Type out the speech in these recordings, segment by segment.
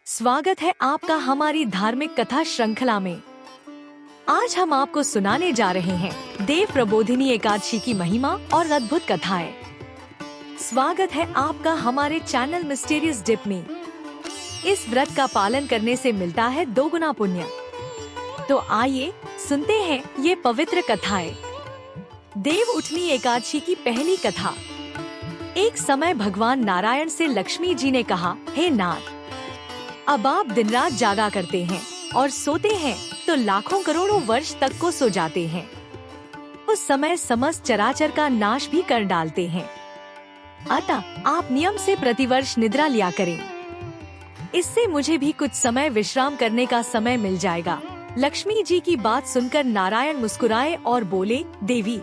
स्वागत है आपका हमारी धार्मिक कथा श्रृंखला में। आज हम आपको सुनाने जा रहे हैं देव प्रबोधिनी एकादशी की महिमा और अद्भुत कथाएं। स्वागत है आपका हमारे चैनल मिस्टीरियस डिप में। इस व्रत का पालन करने से मिलता है दोगुना पुण्य। तो आइए सुनते हैं ये पवित्र कथाएं। देव उठनी एकादशी की पहली कथा। एक समय भगवान नारायण से लक्ष्मी जी ने कहा, हे नाथ, अब आप दिन रात जागा करते हैं और सोते हैं तो लाखों करोड़ों वर्ष तक को सो जाते हैं। उस समय समस्त चराचर का नाश भी कर डालते हैं। अतः आप नियम से प्रतिवर्ष निद्रा लिया करें। इससे मुझे भी कुछ समय विश्राम करने का समय मिल जाएगा। लक्ष्मी जी की बात सुनकर नारायण मुस्कुराए और बोले, देवी,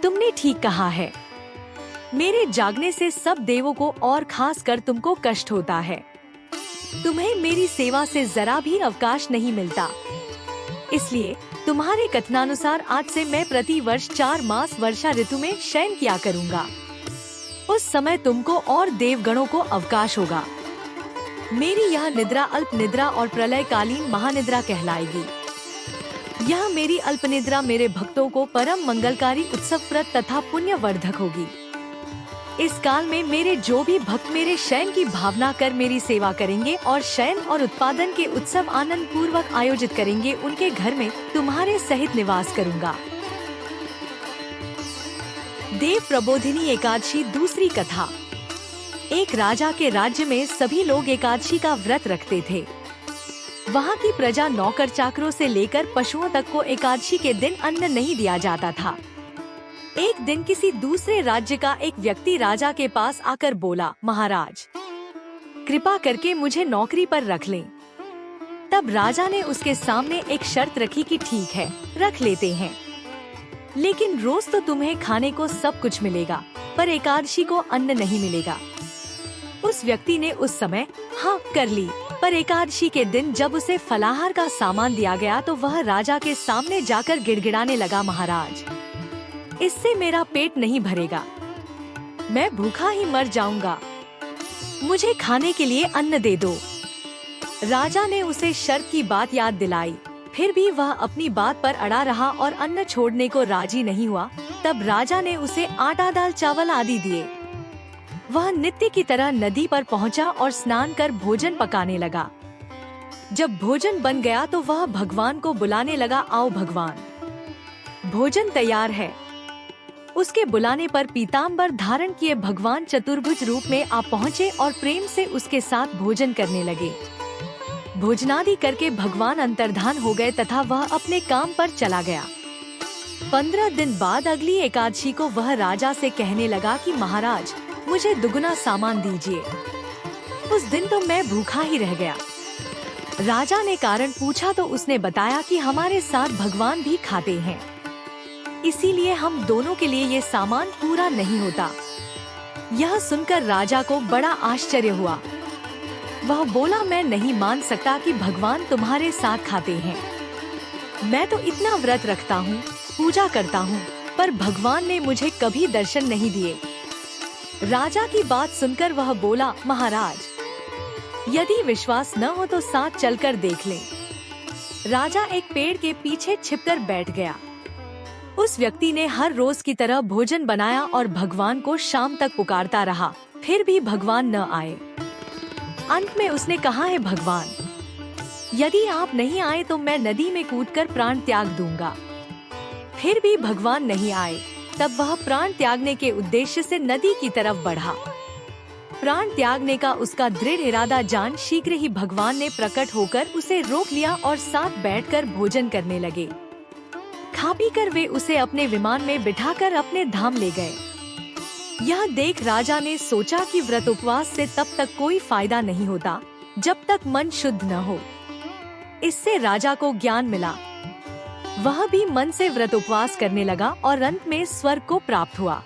तुमने ठीक कहा है। मेरे जागने से सब देवों को और खास कर तुमको कष्ट होता है। तुम्हें मेरी सेवा से जरा भी अवकाश नहीं मिलता। इसलिए तुम्हारे कथनानुसार आज से मैं प्रति वर्ष 4 मास वर्षा ऋतु में शयन किया करूँगा। उस समय तुमको और देवगणों को अवकाश होगा। मेरी यह निद्रा अल्प निद्रा और प्रलयकालीन महानिद्रा कहलाएगी। यह मेरी अल्प निद्रा मेरे भक्तों को परम मंगलकारी उत्सवप्रद तथा पुण्यवर्धक होगी। इस काल में मेरे जो भी भक्त मेरे शयन की भावना कर मेरी सेवा करेंगे और शयन और उत्पादन के उत्सव आनंद पूर्वक आयोजित करेंगे, उनके घर में तुम्हारे सहित निवास करूंगा। देव प्रबोधिनी एकादशी दूसरी कथा। एक राजा के राज्य में सभी लोग एकादशी का व्रत रखते थे। वहाँ की प्रजा नौकर चाकरों से लेकर पशुओं तक को एकादशी के दिन अन्न नहीं दिया जाता था। एक दिन किसी दूसरे राज्य का एक व्यक्ति राजा के पास आकर बोला, महाराज, कृपा करके मुझे नौकरी पर रख लें। तब राजा ने उसके सामने एक शर्त रखी कि ठीक है, रख लेते हैं, लेकिन रोज तो तुम्हें खाने को सब कुछ मिलेगा, पर एकादशी को अन्न नहीं मिलेगा। उस व्यक्ति ने उस समय हाँ कर ली, पर एकादशी के दिन जब उसे फलाहार का सामान दिया गया तो वह राजा के सामने जाकर गिड़गिड़ाने लगा, महाराज, इससे मेरा पेट नहीं भरेगा, मैं भूखा ही मर जाऊंगा, मुझे खाने के लिए अन्न दे दो। राजा ने उसे शर्त की बात याद दिलाई, फिर भी वह अपनी बात पर अड़ा रहा और अन्न छोड़ने को राजी नहीं हुआ। तब राजा ने उसे आटा दाल चावल आदि दिए। वह नित्य की तरह नदी पर पहुंचा और स्नान कर भोजन पकाने लगा। जब भोजन बन गया तो वह भगवान को बुलाने लगा, आओ भगवान, भोजन तैयार है। उसके बुलाने पर पीताम्बर धारण किए भगवान चतुर्भुज रूप में आ पहुँचे और प्रेम से उसके साथ भोजन करने लगे। भोजनादि करके भगवान अंतर्धान हो गए तथा वह अपने काम पर चला गया। 15 दिन बाद अगली एकादशी को वह राजा से कहने लगा कि महाराज, मुझे दुगुना सामान दीजिए। उस दिन तो मैं भूखा ही रह गया। राजा ने कारण पूछा तो उसने बताया कि हमारे साथ भगवान भी खाते हैं, इसीलिए हम दोनों के लिए ये सामान पूरा नहीं होता। यह सुनकर राजा को बड़ा आश्चर्य हुआ। वह बोला, मैं नहीं मान सकता कि भगवान तुम्हारे साथ खाते हैं। मैं तो इतना व्रत रखता हूँ, पूजा करता हूँ, पर भगवान ने मुझे कभी दर्शन नहीं दिए। राजा की बात सुनकर वह बोला, महाराज, यदि विश्वास न हो तो साथ चलकर देख लें। राजा एक पेड़ के पीछे छिपकर बैठ गया। उस व्यक्ति ने हर रोज की तरह भोजन बनाया और भगवान को शाम तक पुकारता रहा, फिर भी भगवान न आए। अंत में उसने कहा, है भगवान, यदि आप नहीं आए तो मैं नदी में कूदकर प्राण त्याग दूंगा। फिर भी भगवान नहीं आए। तब वह प्राण त्यागने के उद्देश्य से नदी की तरफ बढ़ा। प्राण त्यागने का उसका दृढ़ इरादा जान शीघ्र ही भगवान ने प्रकट होकर उसे रोक लिया और साथ बैठकर भोजन करने लगे। खा पी कर वे उसे अपने विमान में बिठाकर अपने धाम ले गए। यह देख राजा ने सोचा कि व्रत उपवास से तब तक कोई फायदा नहीं होता जब तक मन शुद्ध न हो। इससे राजा को ज्ञान मिला। वह भी मन से व्रत उपवास करने लगा और अंत में स्वर्ग को प्राप्त हुआ।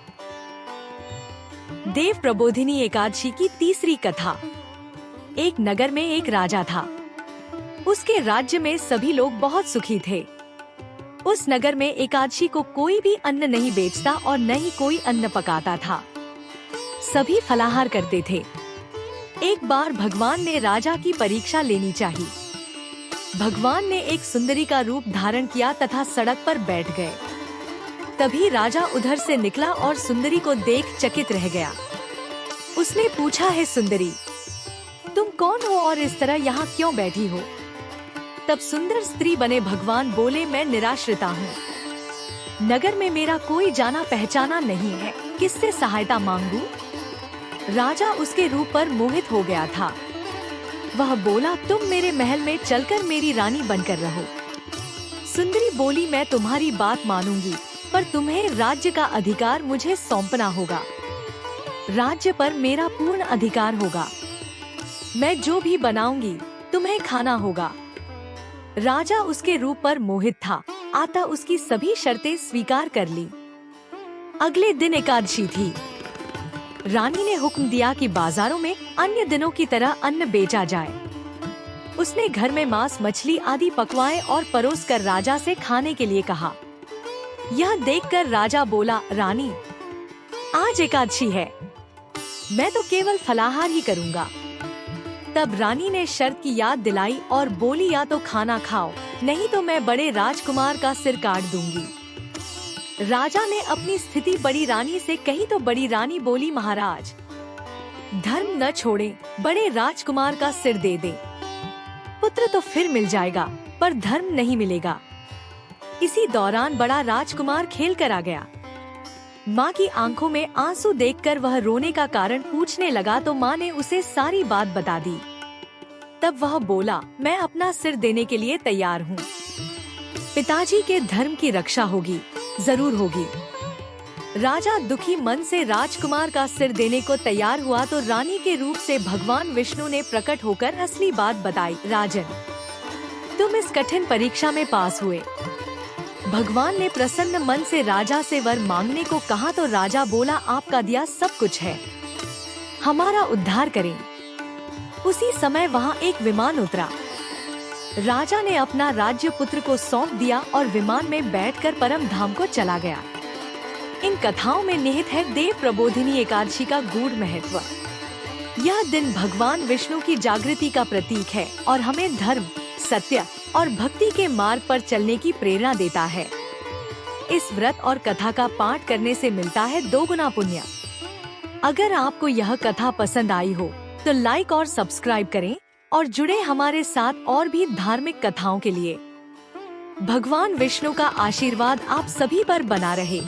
देव प्रबोधिनी एकादशी की तीसरी कथा। एक नगर में एक राजा था। उसके राज्य में सभी लोग बहुत सुखी थे। उस नगर में एकादशी को कोई भी अन्न नहीं बेचता और न ही कोई अन्न पकाता था। सभी फलाहार करते थे। एक बार भगवान ने राजा की परीक्षा लेनी चाहिए। भगवान ने एक सुंदरी का रूप धारण किया तथा सड़क पर बैठ गए। तभी राजा उधर से निकला और सुंदरी को देख चकित रह गया। उसने पूछा, है सुंदरी, तुम कौन हो और इस तरह यहाँ क्यों बैठी हो? तब सुंदर स्त्री बने भगवान बोले, मैं निराश्रिता हूँ। नगर में मेरा कोई जाना पहचाना नहीं है, किससे सहायता मांगू? राजा उसके रूप पर मोहित हो गया था। वह बोला, तुम मेरे महल में चलकर मेरी रानी बनकर रहो। सुंदरी बोली, मैं तुम्हारी बात मानूंगी, पर तुम्हें राज्य का अधिकार मुझे सौंपना होगा। राज्य पर मेरा पूर्ण अधिकार होगा। मैं जो भी बनाऊंगी तुम्हें खाना होगा। राजा उसके रूप पर मोहित था, अतः उसकी सभी शर्तें स्वीकार कर ली। अगले दिन एकादशी थी। रानी ने हुक्म दिया कि बाजारों में अन्य दिनों की तरह अन्न बेचा जाए। उसने घर में मांस, मछली आदि पकवाए और परोस कर राजा से खाने के लिए कहा। यह देखकर राजा बोला, रानी, आज एकादशी है, मैं तो केवल फलाहार ही करूँगा। तब रानी ने शर्त की याद दिलाई और बोली, या तो खाना खाओ, नहीं तो मैं बड़े राजकुमार का सिर काट दूंगी। राजा ने अपनी स्थिति बड़ी रानी से कही तो बड़ी रानी बोली, महाराज, धर्म न छोड़े, बड़े राजकुमार का सिर दे दे। पुत्र तो फिर मिल जाएगा, पर धर्म नहीं मिलेगा। इसी दौरान बड़ा राजकुमार खेल कर आ गया। माँ की आंखों में आंसू देखकर वह रोने का कारण पूछने लगा तो माँ ने उसे सारी बात बता दी। तब वह बोला, मैं अपना सिर देने के लिए तैयार हूँ। पिताजी के धर्म की रक्षा होगी, जरूर होगी। राजा दुखी मन से राजकुमार का सिर देने को तैयार हुआ तो रानी के रूप से भगवान विष्णु ने प्रकट होकर असली बात बताई। राजन, तुम इस कठिन परीक्षा में पास हुए। भगवान ने प्रसन्न मन से राजा से वर मांगने को कहा तो राजा बोला, आपका दिया सब कुछ है, हमारा उद्धार करें। उसी समय वहाँ एक विमान उतरा। राजा ने अपना राज्य पुत्र को सौंप दिया और विमान में बैठकर परम धाम को चला गया। इन कथाओं में निहित है देव प्रबोधिनी एकादशी का गूढ़ महत्व। यह दिन भगवान विष्णु की जागृति का प्रतीक है और हमें धर्म, सत्य और भक्ति के मार्ग पर चलने की प्रेरणा देता है। इस व्रत और कथा का पाठ करने से मिलता है 2 गुना पुण्य। अगर आपको यह कथा पसंद आई हो तो लाइक और सब्सक्राइब करें और जुड़े हमारे साथ और भी धार्मिक कथाओं के लिए। भगवान विष्णु का आशीर्वाद आप सभी पर बना रहे।